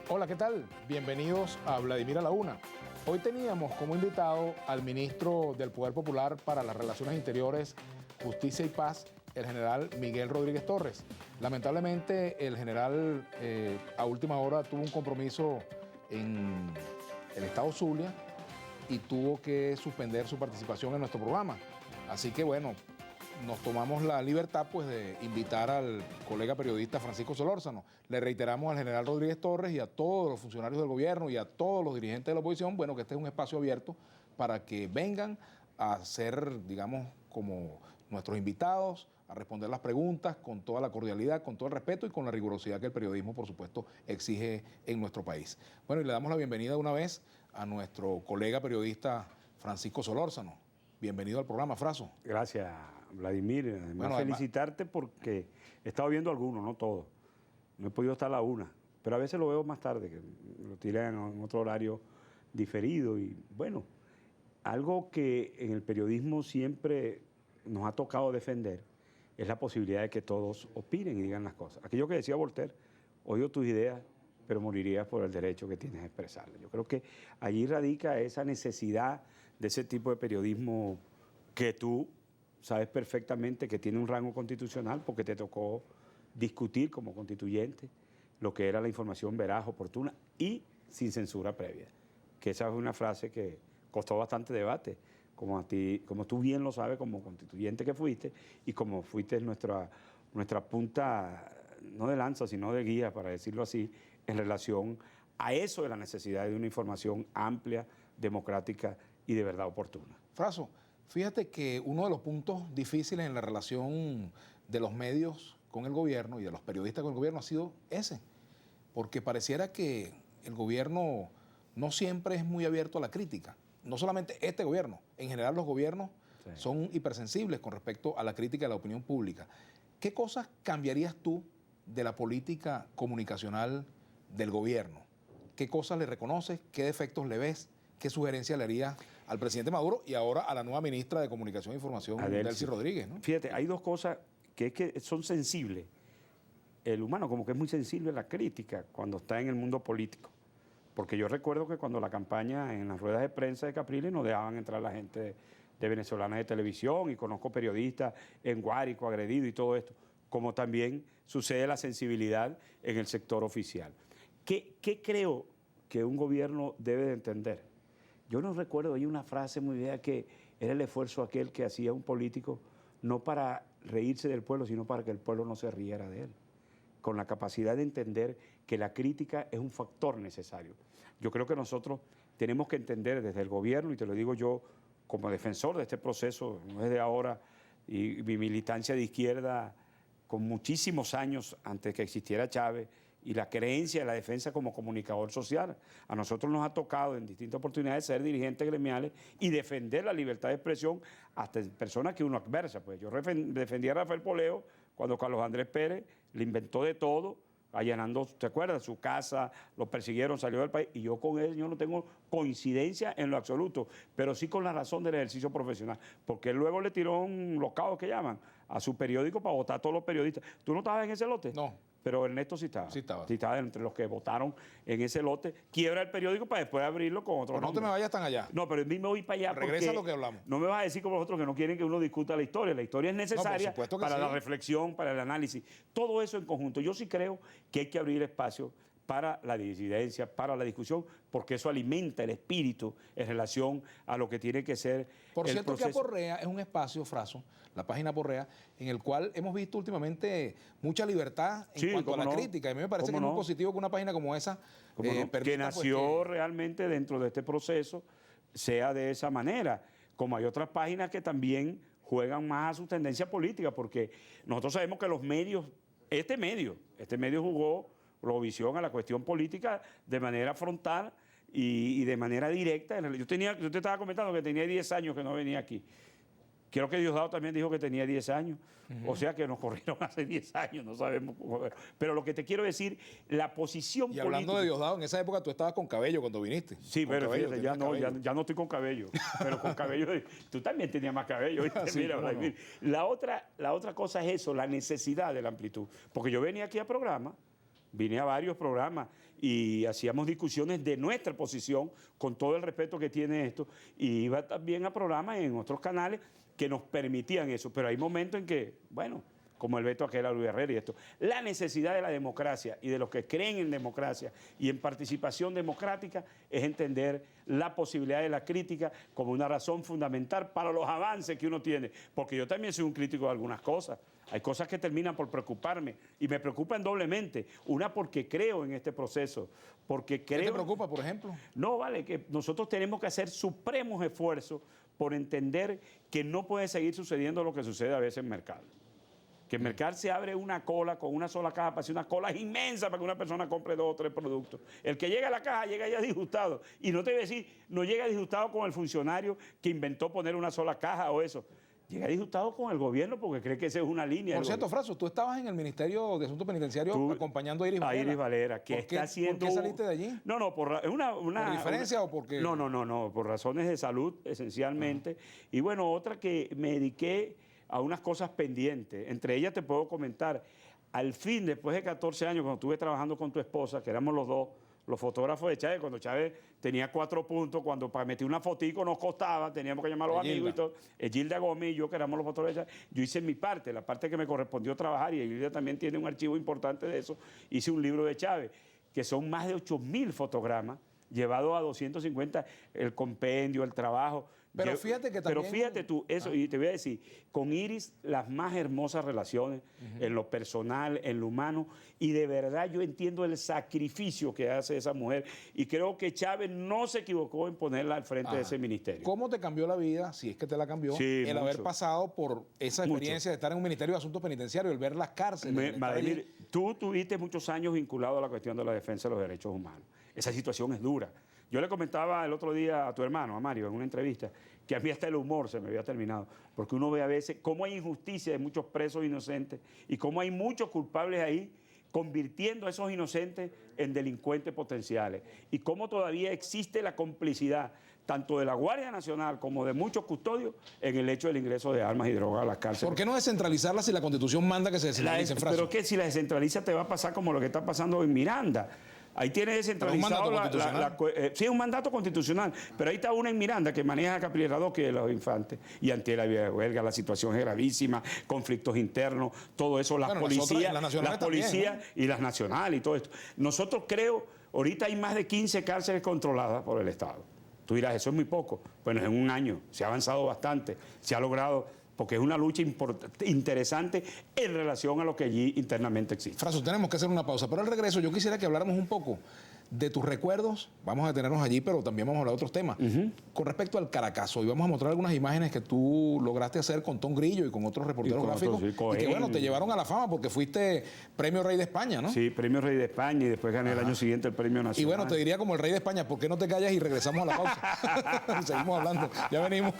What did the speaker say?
Hola, ¿qué tal? Bienvenidos a Vladimir a la Una. Hoy teníamos como invitado al ministro del Poder Popular para las Relaciones Interiores, Justicia y Paz, el general Miguel Rodríguez Torres. Lamentablemente, el general a última hora tuvo un compromiso en el estado Zulia y tuvo que suspender su participación en nuestro programa. Así que bueno, nos tomamos la libertad pues de invitar al colega periodista Francisco Solórzano. Le reiteramos al general Rodríguez Torres y a todos los funcionarios del gobierno y a todos los dirigentes de la oposición, bueno, que este es un espacio abierto para que vengan a ser, digamos, como nuestros invitados, a responder las preguntas con toda la cordialidad, con todo el respeto y con la rigurosidad que el periodismo, por supuesto, exige en nuestro país. Bueno, y le damos la bienvenida de una vez a nuestro colega periodista Francisco Solórzano. Bienvenido al programa, Fraso. Gracias, Vladimir. Además, bueno, felicitarte porque he estado viendo algunos, no todos. No he podido estar a la una, pero a veces lo veo más tarde, que lo tiran en otro horario diferido. Y bueno, algo que en el periodismo siempre nos ha tocado defender es la posibilidad de que todos opinen y digan las cosas. Aquello que decía Voltaire, odio tus ideas, pero morirías por el derecho que tienes a expresarlas. Yo creo que allí radica esa necesidad de ese tipo de periodismo que tú sabes perfectamente que tiene un rango constitucional porque te tocó discutir como constituyente lo que era la información veraz, oportuna y sin censura previa. Que esa es una frase que costó bastante debate, como tú bien lo sabes como constituyente que fuiste y como fuiste nuestra punta, no de lanza, sino de guía, para decirlo así, en relación a eso de la necesidad de una información amplia, democrática y de verdad oportuna. Fraso, fíjate que uno de los puntos difíciles en la relación de los medios con el gobierno y de los periodistas con el gobierno ha sido ese, porque pareciera que el gobierno no siempre es muy abierto a la crítica. No solamente este gobierno, en general los gobiernos son hipersensibles con respecto a la crítica de la opinión pública. ¿Qué cosas cambiarías tú de la política comunicacional del gobierno? ¿Qué cosas le reconoces? ¿Qué defectos le ves? ¿Qué sugerencia le haría al presidente Maduro y ahora a la nueva ministra de Comunicación e Información, Delcy Rodríguez, ¿no? Fíjate, hay dos cosas que es que son sensibles. El humano como que es muy sensible a la crítica cuando está en el mundo político. Porque yo recuerdo que cuando la campaña en las ruedas de prensa de Capriles no dejaban entrar la gente de venezolana de televisión y conozco periodistas en Guárico agredidos y todo esto, como también sucede la sensibilidad en el sector oficial. ¿Qué creo que un gobierno debe de entender? Yo no recuerdo, hay una frase muy vieja que era el esfuerzo aquel que hacía un político no para reírse del pueblo, sino para que el pueblo no se riera de él, con la capacidad de entender que la crítica es un factor necesario. Yo creo que nosotros tenemos que entender desde el gobierno, y te lo digo yo como defensor de este proceso, no es de ahora, y mi militancia de izquierda con muchísimos años antes que existiera Chávez, y la creencia de la defensa como comunicador social. A nosotros nos ha tocado en distintas oportunidades ser dirigentes gremiales y defender la libertad de expresión hasta en personas que uno adversa. Pues yo defendía a Rafael Poleo cuando Carlos Andrés Pérez le inventó de todo, allanando, ¿te acuerdas? Su casa, lo persiguieron, salió del país, y yo con él yo no tengo coincidencia en lo absoluto, pero sí con la razón del ejercicio profesional, porque él luego le tiró un locao que llaman a su periódico para votar a todos los periodistas. ¿Tú no estabas en ese lote? No. Pero Ernesto sí estaba. Sí estaba. Sí estaba entre los que votaron en ese lote. Quiebra el periódico para después abrirlo con otro nombre. No te me vayas tan allá. No, pero a mí me voy para allá. Regresa a lo que hablamos. No me vas a decir como los otros que no quieren que uno discuta la historia. La historia es necesaria para la reflexión, para el análisis. Todo eso en conjunto. Yo sí creo que hay que abrir espacio para la disidencia, para la discusión, porque eso alimenta el espíritu en relación a lo que tiene que ser Por el cierto proceso. que Aporrea es un espacio, Fraso, la página Aporrea, en el cual hemos visto últimamente mucha libertad en cuanto a la crítica. Y a mí me parece que es muy positivo que una página como esa permita, que nació realmente dentro de este proceso sea de esa manera. Como hay otras páginas que también juegan más a su tendencia política, porque nosotros sabemos que los medios, este medio jugó Globovisión a la cuestión política de manera frontal y de manera directa. Yo te estaba comentando que tenía 10 años que no venía aquí. Creo que Diosdado también dijo que tenía 10 años. O sea que nos corrieron hace 10 años, no sabemos cómo. Pero lo que te quiero decir, la posición política. Y hablando de Diosdado, en esa época tú estabas con cabello cuando viniste. Sí, pero fíjate, ya no estoy con cabello. Pero con cabello, tú también tenías más cabello. Sí, mira, no. La otra cosa es eso, la necesidad de la amplitud. Porque yo venía aquí a programa Vine a varios programas y hacíamos discusiones de nuestra posición con todo el respeto que tiene esto. Y iba también a programas en otros canales que nos permitían eso. Pero hay momentos en que, bueno, como el veto aquel a Luis Herrera y esto. La necesidad de la democracia y de los que creen en democracia y en participación democrática es entender la posibilidad de la crítica como una razón fundamental para los avances que uno tiene. Porque yo también soy un crítico de algunas cosas. Hay cosas que terminan por preocuparme y me preocupan doblemente. Una, porque creo en este proceso, porque creo... ¿Qué te preocupa, por ejemplo? No, vale, que nosotros tenemos que hacer supremos esfuerzos por entender que no puede seguir sucediendo lo que sucede a veces en mercado. Que en mercado se abre una cola con una sola caja, para hacer una cola inmensa para que una persona compre 2 o 3 productos. El que llega a la caja llega ya disgustado. Y no te voy a decir, no llega disgustado con el funcionario que inventó poner una sola caja o eso. Llega disgustado con el gobierno porque cree que esa es una línea. Por cierto, Fraso, tú estabas en el Ministerio de Asuntos Penitenciarios acompañando a Iris Valera. A Iris Valera, que está haciendo... ¿Por qué saliste de allí? No, ¿Por diferencia o porque...? No, por razones de salud, esencialmente. Y bueno, otra que me dediqué a unas cosas pendientes. Entre ellas te puedo comentar, al fin, después de 14 años, cuando estuve trabajando con tu esposa, que éramos los dos, los fotógrafos de Chávez, cuando Chávez tenía 4 puntos, cuando para meter una fotico nos costaba, teníamos que llamar a los amigos y todo. Gilda Gómez y yo, que éramos los fotógrafos de Chávez, yo hice mi parte, la parte que me correspondió trabajar, y Gilda también tiene un archivo importante de eso. Hice un libro de Chávez, que son más de 8.000 fotogramas, llevado a 250, el compendio, el trabajo. Pero fíjate que también... Pero fíjate tú, eso, y te voy a decir, con Iris las más hermosas relaciones, en lo personal, en lo humano, y de verdad yo entiendo el sacrificio que hace esa mujer, y creo que Chávez no se equivocó en ponerla al frente de ese ministerio. ¿Cómo te cambió la vida, si es que te la cambió, el haber pasado por esa experiencia de estar en un Ministerio de Asuntos Penitenciarios, el ver las cárceles? Madrid, tú tuviste muchos años vinculado a la cuestión de la defensa de los derechos humanos. Esa situación es dura. Yo le comentaba el otro día a tu hermano, a Mario, en una entrevista, que a mí hasta el humor se me había terminado, porque uno ve a veces cómo hay injusticia de muchos presos inocentes y cómo hay muchos culpables ahí convirtiendo a esos inocentes en delincuentes potenciales, y cómo todavía existe la complicidad tanto de la Guardia Nacional como de muchos custodios en el hecho del ingreso de armas y drogas a las cárceles. ¿Por qué no descentralizarla si la Constitución manda que se descentralice, Fraso? Pero que si la descentraliza te va a pasar como lo que está pasando en Miranda. Ahí tiene descentralizado sí, es un mandato constitucional, pero ahí está una en Miranda que maneja Caprera 2, que es los infantes, y ante la huelga la situación es gravísima, conflictos internos, todo eso, las policías, ¿no? Y las nacionales y todo esto. Nosotros creo, ahorita hay más de 15 cárceles controladas por el Estado. Tú dirás, eso es muy poco. Bueno, en un año se ha avanzado bastante, se ha logrado, porque es una lucha interesante en relación a lo que allí internamente existe. Fraso, tenemos que hacer una pausa, pero al regreso yo quisiera que habláramos un poco de tus recuerdos. Vamos a detenernos allí, pero también vamos a hablar de otros temas. Con respecto al Caracazo, y vamos a mostrar algunas imágenes que tú lograste hacer con Tom Grillo y con otros reporteros gráficos, y que bueno, te llevaron a la fama porque fuiste Premio Rey de España, ¿no? Sí, Premio Rey de España, y después gané el año siguiente el Premio Nacional. Y bueno, te diría como el Rey de España, ¿por qué no te callas y regresamos a la pausa? Seguimos hablando, ya venimos.